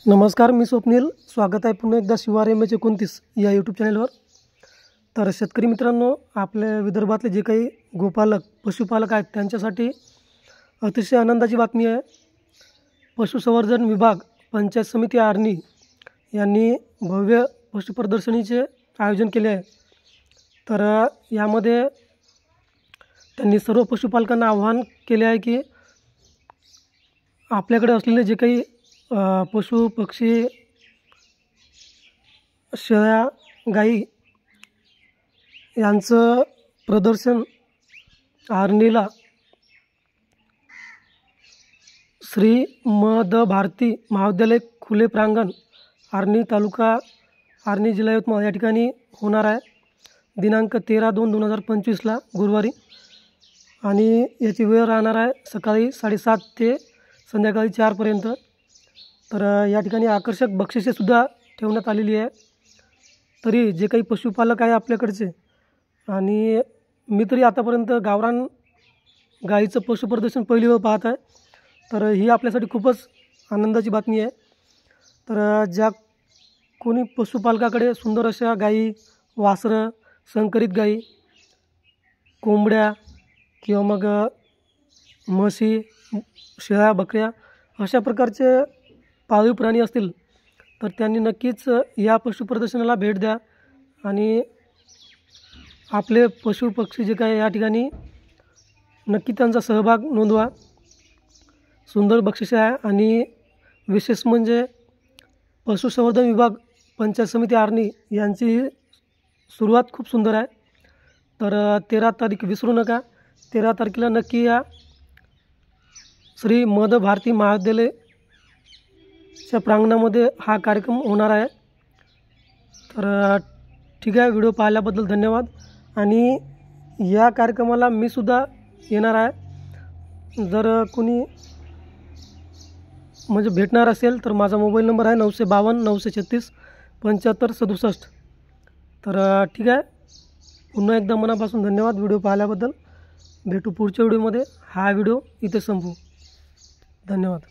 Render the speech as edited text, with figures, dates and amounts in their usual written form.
नमस्कार, मी स्वप्नील. स्वागत आहे पुन्हा एकदा शिवार MH29 या यूट्यूब चॅनलवर. तर शेतकरी मित्रांनो, आपल्या विदर्भातले जे काही गोपालक पशुपालक आहेत त्यांच्यासाठी अतिशय आनंदाची बातमी आहे. पशुसंवर्धन विभाग पंचायत समिती आर्णी यांनी भव्य पशुप्रदर्शनीचे आयोजन केले आहे. तर यामध्ये त्यांनी सर्व पशुपालकांना आवाहन केले आहे की आपल्याकडे असलेले जे काही पशु पक्षी, शेळ्या, गाई यांचं प्रदर्शन आर्णीला श्री मद भारती महाविद्यालय खुले प्रांगण, आर्णी तालुका, आर्णी जिल्हा यवतमाळ या ठिकाणी होणार आहे. दिनांक 13/2/2025 गुरुवारी. आणि याची वेळ राहणार आहे सकाळी 7:30 ते संध्याकाळी 4 पर्यंत. तर या ठिकाणी आकर्षक बक्षिसेसुद्धा ठेवण्यात आलेली आहे. तरी जे काही पशुपालक आहे आपल्याकडचे, आणि मी तरी आतापर्यंत गावरान गाईचं पशुप्रदर्शन पहिली वेळ पाहत आहे, तर ही आपल्यासाठी खूपच आनंदाची बातमी आहे. तर ज्या कोणी पशुपालकाकडे सुंदर अशा गाई, वासरं, संकरित गाई, कोंबड्या किंवा मग म्हशी, शेळ्या, बकऱ्या अशा प्रकारचे पाळीव प्राणी असतील तर त्यांनी नक्कीच या पशुप्रदर्शनाला भेट द्या आणि आपले पशु पक्षी जे काय या ठिकाणी नक्की त्यांचा सहभाग नोंदवा. सुंदर बक्षिसे आहे. आणि विशेष म्हणजे पशुसंवर्धन विभाग पंचायत समिती आर्णी यांची सुरुवात खूप सुंदर आहे. तर 13 तारीख विसरू नका. 13 तारखेला नक्की या श्री मद भारती महाविद्यालयाच्या प्रांगणामध्ये हा कार्यक्रम होणार आहे. तर ठीक आहे, व्हिडिओ पाहिल्याबद्दल धन्यवाद. आणि या कार्यक्रमाला मी सुद्धा येणार आहे. जर कोणी म्हणजे भेटणार असेल तर माझा मोबाईल नंबर आहे 952 936 75 67. तर ठीक आहे, पुन्हा एकदा मनापासून धन्यवाद व्हिडिओ पाहिल्याबद्दल. भेटू पुढच्या व्हिडिओमध्ये. हा व्हिडिओ इथे संपवू. धन्यवाद.